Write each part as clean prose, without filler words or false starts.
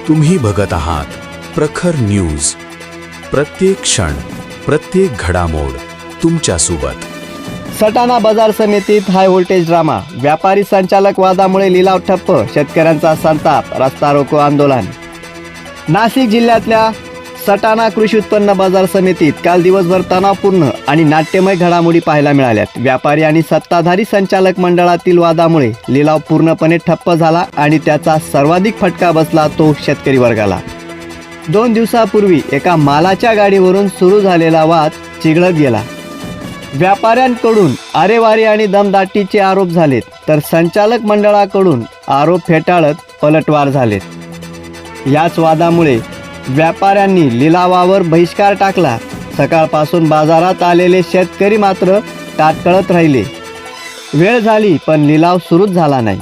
तुम्ही बघत आहात प्रखर न्यूज. प्रत्येक क्षण, प्रत्येक घडामोड तुमच्या सोबत. सटाणा बाजार समितीत हाय व्होल्टेज ड्रामा. व्यापारी संचालक वादामुळे लिलाव ठप्प. शेतकऱ्यांचा संताप. रस्ता रोको आंदोलन. नाशिक जिल्ह्यातल्या सटाणा कृषी उत्पन्न बाजार समितीत काल दिवसभर तणावपूर्ण आणि नाट्यमय घडामोडी पाहायला मिळाल्यात. व्यापारी आणि सत्ताधारी संचालक मंडळातील वादामुळे लिलाव पूर्णपणे ठप्प झाला आणि त्याचा सर्वाधिक फटका बसला तो शेतकरी वर्गाला. 2 दिवसापूर्वी एका मालाच्या गाडीवरून सुरू झालेला वाद चिघळत गेला. व्यापाऱ्यांकडून आरेवारी आणि दमदाटीचे आरोप झालेत, तर संचालक मंडळाकडून आरोप फेटाळत पलटवार झालेत. याच वादामुळे व्यापाऱ्यांनी लिलावावर बहिष्कार टाकला. सकाळपासून बाजारात आलेले शेतकरी मात्र ताटकळत राहिले. वेळ झाली पण लिलाव सुरूच झाला नाही.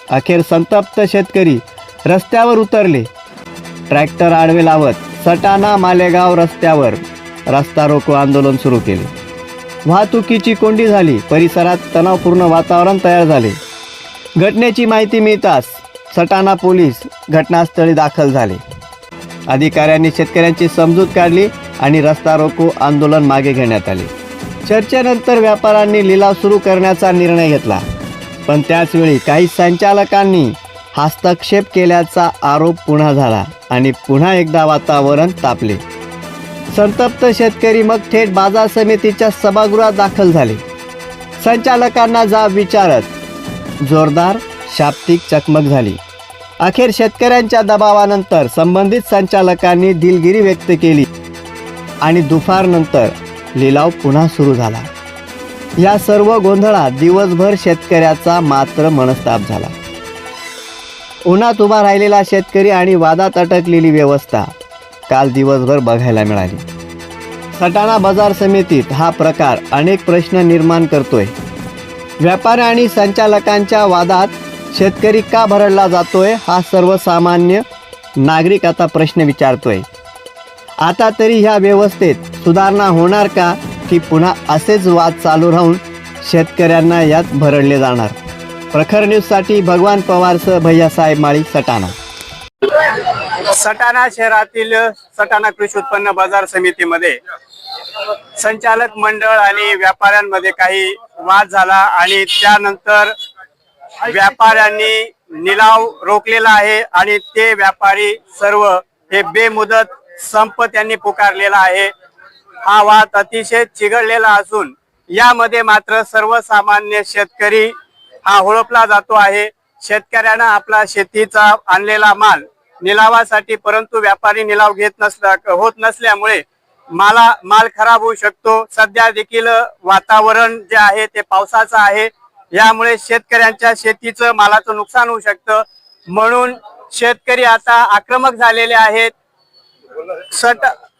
अखेर संतप्त शेतकरी रस्त्यावर उतरले. ट्रॅक्टर आडवे लावत सटाणा मालेगाव रस्त्यावर रस्ता रोको आंदोलन सुरू केले. वाहतुकीची कोंडी झाली. परिसरात तणावपूर्ण वातावरण तयार झाले. घटनेची माहिती मिळताच सटाणा पोलीस घटनास्थळी दाखल झाले. अधिकाऱ्यांनी शेतकऱ्यांची समजूत काढली आणि रस्ता रोको आंदोलन मागे घेण्यात आले. चर्चेनंतर व्यापाऱ्यांनी लिलाव सुरू करण्याचा निर्णय घेतला, पण त्याचवेळी काही संचालकांनी हस्तक्षेप केल्याचा आरोप पुन्हा झाला आणि पुन्हा एकदा वातावरण तापले. संतप्त शेतकरी मग थेट बाजार समितीच्या सभागृहात दाखल झाले. संचालकांना जाब विचारत जोरदार शाब्दिक चकमक झाली. अखेर शेतकऱ्यांच्या दबावानंतर संबंधित संचालकांनी दिलगिरी व्यक्त केली आणि दुपारनंतर लिलाव पुन्हा सुरू झाला. या सर्व गोंधळात दिवसभर शेतकऱ्याचा मात्र मनस्ताप झाला. उन्हात उभा राहिलेला शेतकरी आणि वादात अटकलेली व्यवस्था काल दिवसभर बघायला मिळाली. सटाणा बाजार समितीत हा प्रकार अनेक प्रश्न निर्माण करतोय. व्यापारी आणि संचालकांच्या वादात शेतकरी का भरडला जातोय हा सर्वसामान्य नागरिक आता प्रश्न विचारतोय. आता तरी ह्या व्यवस्थेत सुधारणा होणार का, की पुन्हा असेच वाद चालू राहून शेतकऱ्यांना यात भरडले जाणार? प्रखर न्यूजसाठी भगवान पवारसह भैयासाहेब माळी, सटाणा. सटाणा शहरातील सटाणा कृषी उत्पन्न बाजार समितीमध्ये संचालक मंडळ आणि व्यापाऱ्यांमध्ये काही वाद झाला आणि त्यानंतर व्यापाऱ्यांनी निलाव रोखलेला आहे आणि ते व्यापारी सर्व हे बेमुदत संप त्यांनी पुकारलेला आहे. हा वाद अतिशय चिघळलेला असून यामध्ये मात्र सर्वसामान्य शेतकरी हा होळपला जातो आहे. शेतकऱ्यांना आपला शेतीचा आणलेला माल निलावासाठी, परंतु व्यापारी निलाव घेत होत नसल्यामुळे माल खराब होऊ शकतो. सध्या देखील वातावरण जे आहे ते पावसाचं आहे. यामुळे शेतकऱ्यांच्या शेतीचं मालाचं नुकसान होऊ शकतं. म्हणून शेतकरी आता आक्रमक झालेले आहेत.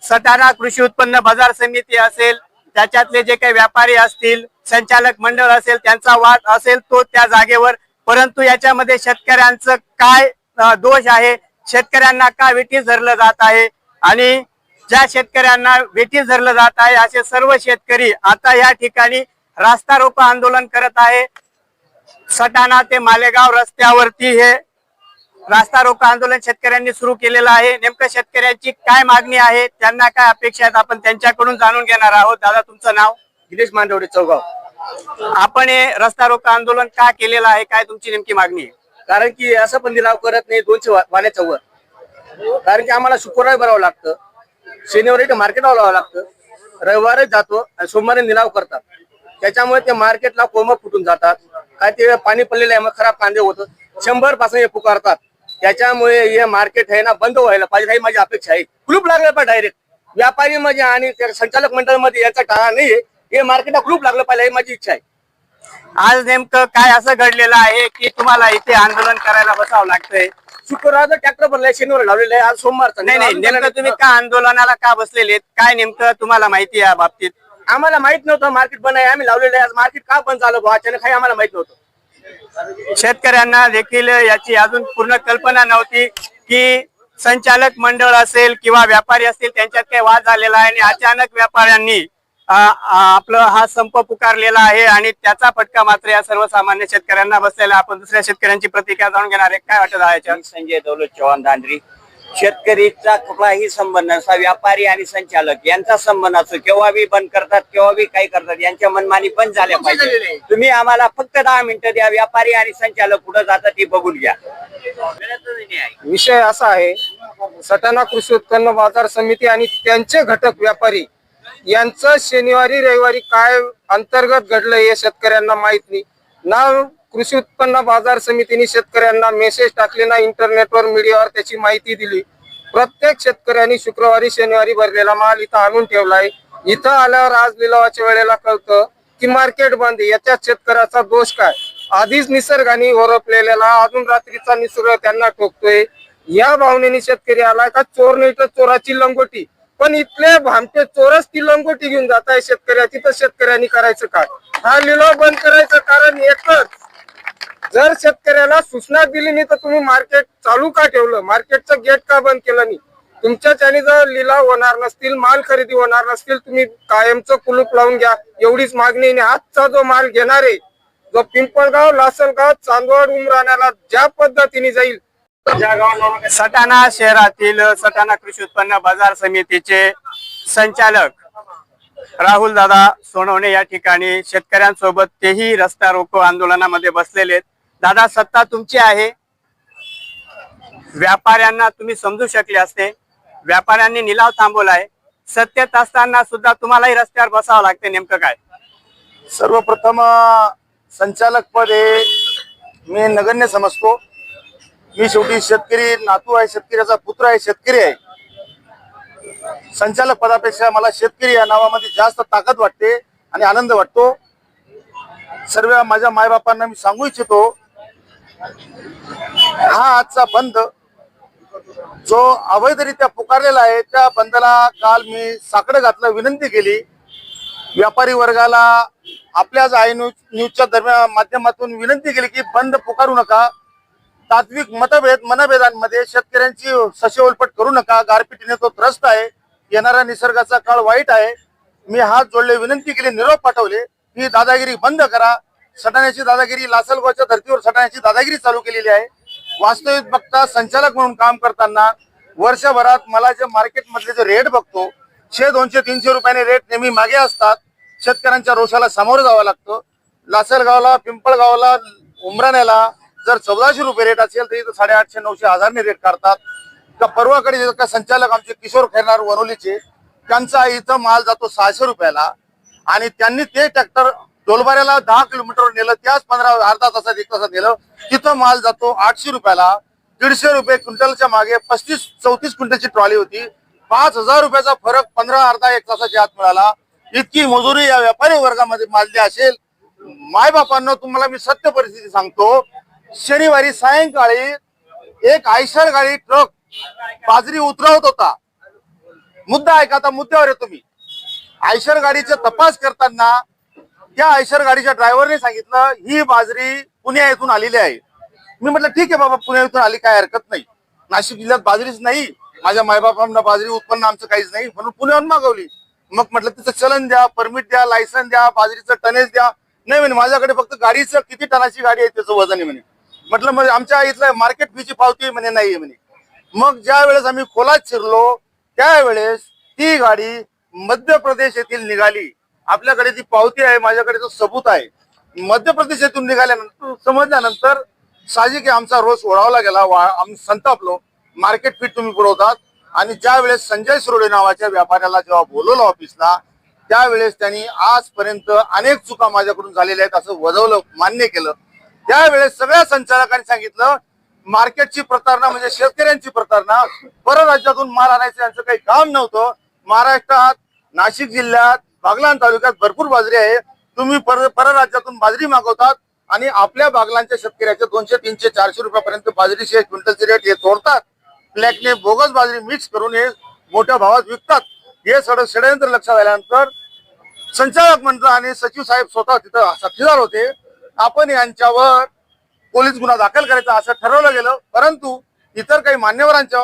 सटाणा कृषी उत्पन्न बाजार समिती असेल, त्याच्यातले जे काही व्यापारी असतील, संचालक मंडळ असेल, त्यांचा वाद असेल तो त्या जागेवर, परंतु याच्यामध्ये शेतकऱ्यांचं काय दोष आहे, शेतकऱ्यांना का वेठीस धरलं जात आहे आणि ज्या शेतकऱ्यांना वेठीस धरलं जात आहे असे सर्व शेतकरी आता या ठिकाणी रास्ता रोको आंदोलन करत आहे. सटाणा ते मालेगाव रस्त्यावरती हे रास्ता रोको आंदोलन शेतकऱ्यांनी सुरू केलेलं आहे. नेमकं शेतकऱ्यांची काय मागणी आहे, त्यांना काय अपेक्षा आहेत, आपण त्यांच्याकडून जाणून घेणार आहोत. दादा, तुमचं नाव? गिरीश मांडवडे, चौगाव. आपण हे रस्ता रोको आंदोलन का केलेलं आहे, काय तुमची नेमकी मागणी आहे? कारण की असं पण निलाव करत नाही 200 वाण्याच्या वर. कारण की आम्हाला शुक्रवारी भरावं लागतं, शनिवारी मार्केटला लावावं लागतं, रविवारीच जातो आणि सोमवारी निलाव करतात. त्याच्यामुळे ते मार्केटला कोंब फुटून जातात. काय ते पाणी पडलेलं आहे, मग खराब कांदे होतं. 100 पासून हे पुकारतात. त्याच्यामुळे हे मार्केट आहे ना बंद व्हायला पाहिजे, ही माझी अपेक्षा आहे. कुलूप लागलं पाहिजे डायरेक्ट. व्यापारी मध्ये आणि संचालक मंडळ मध्ये याचा टाळा नाही, हे मार्केटला कुलूप लागलं पाहिजे, ही माझी इच्छा आहे. आज नेमकं काय असं घडलेलं आहे की तुम्हाला इथे आंदोलन करायला बसावं लागतंय? शुक्रवारचा ट्रॅक्टर भरलाय, शनिवार लावलेलं आहे, आज सोमवारचा. नाही, नेमकं तुम्ही का आंदोलनाला का बसलेले, काय नेमकं तुम्हाला माहिती आहे या बाबतीत? आम्हाला माहित नव्हतं मार्केट बंद आहे, आम्ही लावलेलं आहे. आज मार्केट का बंद झालं बुवा अचानक, काही आम्हाला माहित नव्हतं. शेतकऱ्यांना देखील याची अजून पूर्ण कल्पना नव्हती की संचालक मंडळ असेल किंवा व्यापारी असतील त्यांच्यात काही वाद झालेला आहे आणि अचानक व्यापाऱ्यांनी आपलं हा संप पुकारलेला आहे आणि त्याचा फटका मात्र या सर्वसामान्य शेतकऱ्यांना बसलेला. आपण दुसऱ्या शेतकऱ्यांची प्रतिक्रिया जाणून घेणार आहे. काय वाटत आहे? संजय दौलत चव्हाण धांडरी. शेतकरीचा कुठलाही संबंध नसा, व्यापारी आणि संचालक यांचा संबंध असो. केव्हा बी बंद करतात, केव्हा बी काही करतात, यांच्या मनमानी पण झाल्या पाहिजे. तुम्ही आम्हाला फक्त 10 मिनिटं द्या, व्यापारी आणि संचालक कुठं जातात ते बघून घ्या. विषय असा आहे, सटाणा कृषी उत्पन्न बाजार समिती आणि त्यांचे घटक व्यापारी यांचं शनिवारी रविवारी काय अंतर्गत घडलं हे शेतकऱ्यांना माहित नाही ना. कृषी उत्पन्न बाजार समितीने शेतकऱ्यांना मेसेज टाकले ना, इंटरनेटवर मीडियावर त्याची माहिती दिली. प्रत्येक शेतकऱ्यांनी शुक्रवारी शनिवारी भरलेला माल इथं आणून ठेवलाय. इथं आल्यावर आज लिलावाच्या वेळेला कळतं की मार्केट बंद. याच्यात शेतकऱ्याचा दोष काय? आधीच निसर्गाने ओरपलेला अजून रात्रीचा निसर्ग त्यांना ठोकतोय. या भावनेने शेतकरी आलाय का चोर नाही तर चोराची लंगोटी. पण इथले भामटे चोरच ती लंगोटी घेऊन जात आहे शेतकऱ्याची. तर शेतकऱ्यांनी करायचं काय? हा लिलाव बंद करायचं कारण एकच, जर शेतकऱ्याला सूचना दिली नाही तर तुम्ही मार्केट चालू का ठेवलं? मार्केटचं गेट का बंद केलं नाही? तुमच्याच्याने जर लिलाव होणार नसतील, माल खरेदी होणार नसतील, तुम्ही कायमचं कुलूप लावून घ्या, एवढीच मागणी. आजचा जो माल घेणार आहे, जो पिंपळगाव, लासलगाव, चांदवड, उमराण्याला ज्या पद्धतीने जाईल. सटाणा शहरातील सटाणा कृषी उत्पन्न बाजार समितीचे संचालक राहुल दादा सोनवणे या ठिकाणी शेतकऱ्यांसोबत तेही रस्ता रोको आंदोलनामध्ये बसलेले आहेत. दादा, सत्ता तुमची आहे, व्यापाऱ्यांना तुम्ही समजू शकले असते. व्यापाऱ्यांनी निलाव थांबवलाय, सत्तेत असताना सुद्धा तुम्हालाही रस्त्यावर बसावं लागते. नेमकं काय? सर्वप्रथम संचालक पद हे मी नगण्य समजतो. मी शेवटी शेतकरी नातू आहे, शेतकऱ्याचा पुत्र आहे, शेतकरी आहे. संचालक पदापेक्षा मला शेतकरी या नावामध्ये जास्त ताकद वाटते आणि आनंद वाटतो. सर्व माझ्या मायबापांना मी सांगू इच्छितो, हा आजचा बंद जो अवैधरित्या पुकारलेला आहे, त्या बंदला काल मी साकडं घातलं, विनंती केली. व्यापारी वर्गाला आपल्याच आय न्यूजच्या दरम्यान माध्यमातून विनंती केली की बंद पुकारू नका. तात्विक मनभेदांमध्ये शेतकऱ्यांची सशेवलपट करू नका. गारपिटीने तो त्रस्त आहे. येणारा निसर्गाचा काळ वाईट आहे. मी हात जोडले, विनंती केली, निरोप पाठवले ही दादागिरी बंद करा. सटाण्याची दादागिरी, लासलगावच्या धर्तीवर सटाण्याची दादागिरी चालू केलेली आहे. वास्तविक बघता संचालक म्हणून काम करताना वर्षभरात मला जे मार्केटमधले जे रेट बघतो, 100, 200, 300 रुपयाने रेट नेहमी मागे असतात. शेतकऱ्यांच्या रोषाला सामोरं जावं लागतं. लासलगावला, पिंपळगावला, उमराण्याला जर 1400 रुपये रेट असेल तर इथं 850, 900, 1000 रेट काढतात. का परवाकडे का संचालक आमचे किशोर खैरनार वनोलीचे, त्यांचा इथं माल जातो 600 रुपयाला आणि त्यांनी ते ट्रॅक्टर डोलबाऱ्याला 10 किलोमीटर नेलं, त्याच अर्धा तासात 1 तासात नेलं. तिथं माल जातो 800 रुपयाला. 150 रुपये क्विंटलच्या मागे 35-34 क्विंटलची ट्रॉली होती. 5000 रुपयाचा फरक अर्धा 1 तासाच्या आत मिळाला. इतकी मजुरी या व्यापारी वर्गामध्ये माजली असेल. मायबापांना तुम्हाला मी सत्य परिस्थिती सांगतो, शनिवारी सायंकाळी एक आयशर गाडी ट्रक बाजरी उतरवत होता. मुद्दा ऐका, आता मुद्द्यावर येतो मी. आयशर गाडीचा तपास करताना त्या आयशर गाडीच्या ड्रायव्हरने सांगितलं ही बाजरी पुणे येथून आलेली आहे. मी म्हटलं ठीक आहे बाबा, पुणे येथून आली काय हरकत नाही. नाशिक जिल्ह्यात बाजरीच नाही, माझ्या मायबापांना बाजरी उत्पन्न आमचं काहीच नाही म्हणून पुण्याहून मागवली. मग म्हटलं तिचं चलन द्या, परमिट द्या, लायसन द्या, बाजरीचं टनेज द्या. नाही म्हणे माझ्याकडे फक्त गाडीचं किती टनाची गाडी आहे त्याचं वजन आहे म्हणे. म्हटलं मग आमच्या इथलं मार्केट फीची पावती म्हणे नाही म्हणे. मग ज्या वेळेस आम्ही खोलात शिरलो त्यावेळेस ती गाडी मध्य प्रदेश येथील निघाली. आपल्याकडे ती पावती आहे, माझ्याकडे तो सबूत आहे. मध्य प्रदेश येथून निघाल्यानंतर समजल्यानंतर साहजिक आमचा रोष ओढावला गेला. आम्ही संतापलो. मार्केट फीट तुम्ही पुरवतात. आणि ज्या वेळेस संजय सुरोडे नावाच्या व्यापाऱ्याला जेव्हा बोलवलं ऑफिसला, त्यावेळेस त्यांनी आजपर्यंत अनेक चुका माझ्याकडून झालेल्या आहेत असं वजवलं, मान्य केलं. त्यावेळेस सगळ्या संचालकांनी सांगितलं मार्केटची प्रतारणा म्हणजे शेतकऱ्यांची प्रतारणा. परराज्यातून माल आणायचं यांचं काही काम नव्हतं. महाराष्ट्रात, नाशिक जिल्ह्यात, बागलाण तालुक्यात भरपूर बाजरी आहे. तुम्ही परराज्यातून बाजरी मागवतात आणि आपल्या बागलांच्या शेतकऱ्याच्या 200, 300, 400 रुपयापर्यंत बाजरीचे क्विंटलचे रेट हे तोडतात. ब्लॅकने बोगस बाजरी मिक्स करून हे मोठ्या भावात विकतात. हे षडयंत्र लक्षात आल्यानंतर संचालक मंडळ आणि सचिव साहेब स्वतः तिथं साक्षीदार होते. आपण यांच्यावर पोलीस गुन्हा दाखल करायचा असं ठरवलं गेलं. परंतु इतर काही मान्यवरांच्या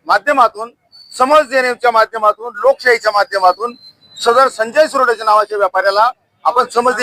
माध्यमातून, समज देण्याच्या माध्यमातून, लोकशाहीच्या माध्यमातून सदर संजय सुरोडेच्या नावाच्या व्यापाऱ्याला आपण समज दिली.